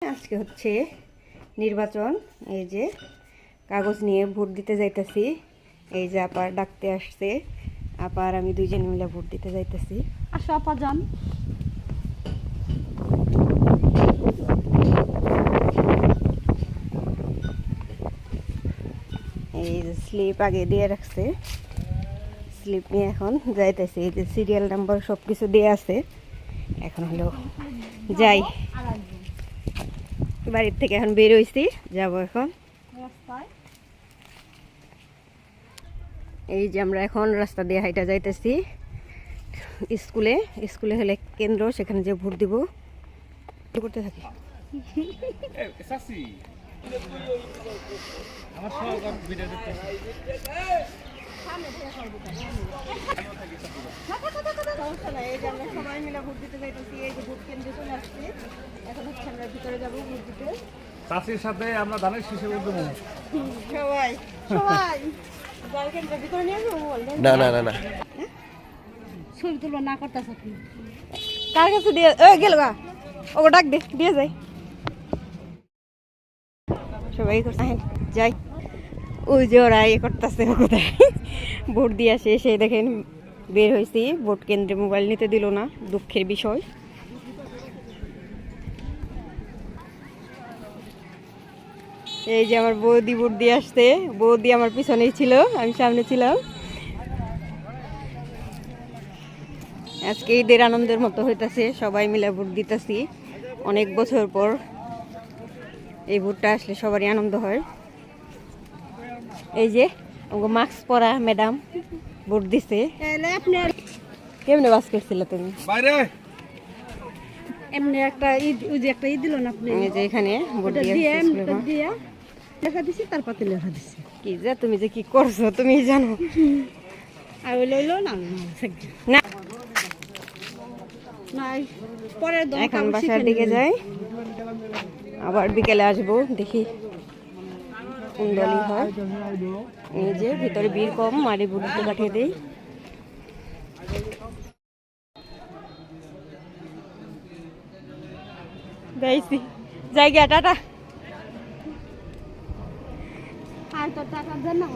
আজকে হচ্ছে নির্বাচন। এই যে কাগজ নিয়ে ভোট দিতে যাইতেছি। এই যে আপার ডাকতে আসছে, আপা আর আমি দুইজন মিলে ভোট দিতে যাইতেছি। আসো আপা যান। এই যে স্লিপ আগে দিয়ে রাখছে, স্লিপ নিয়ে এখন যাইতেছি। এই যে সিরিয়াল নাম্বার সব কিছু দিয়ে আছে। এখন হলো যাই, বাড়ির থেকে এখন বের হইছি, যাব এখন রাস্তায়। এই যে আমরা এখন রাস্তা দিয়ে হাইটা যাইতেছি স্কুলে। স্কুলে হলে কেন্দ্র, সেখানে যে ভোট দিব করতে থাকি। এই যে আমরা সবাই মিলে ভোট দিতে যাইতেছি। এই যে ভোট কেন্দ্রে চলে আসছি, এখন হচ্ছে আমরা ভিতরে যাবো ভোট দিতে। চাষির সাথে আমরা ধানের শীষে উঠবো সবাই সবাই জল কেন্দ্রের ভিতরে নিয়ে আসবো। না না না না ছবি তুলবা না করতেছ আপনি। কার কাছে দিয়ে গেল গা, ওকে ডাক দে, দিয়ে যাই। সবাই যাই। ওই যে ওরা ইয়ে করতেছে, কোথায় ভোট দিয়ে আসে। এসে দেখেন বের হয়েছি, ভোট কেন্দ্রে মোবাইল নিতে দিল না, দুঃখের বিষয়। এই যে আমার বৌদি ভোট দিয়ে আসছে, বৌদি আমার পিছনেই ছিল, আমি সামনে ছিলাম। আজকে ঈদের আনন্দের মতো হইতাছে, সবাই মিলে ভোট দিতেছি। অনেক বছর পর এই ভোটটা আসলে সবারই আনন্দ হয়। এই যে মাস্ক পরা ম্যাডাম ভোট দিছে। কেমনে বাস করছিল তুমি? বাইরে এমনি একটা ঈদ, ওই যে একটা ঈদ দিল না আপনি, এই যে এখানে ভোট ওটা দিয়ে দিয়া লেখা দিছি, তার পাতে লেখা দিছি। কি যে তুমি যে কি করছো তুমি জানো। আর ওই লইলো না না নাই, পরের দল এখন বাসার দিকে যাই, আবার বিকেলে আসবো, দেখি কোন দলই হয়। এই যে ভিতরে ভিড় কম, মারি বুড়িতে পাঠিয়ে দিই। যাইছি, জায়গা টাটা। আর তো টাকা দেন না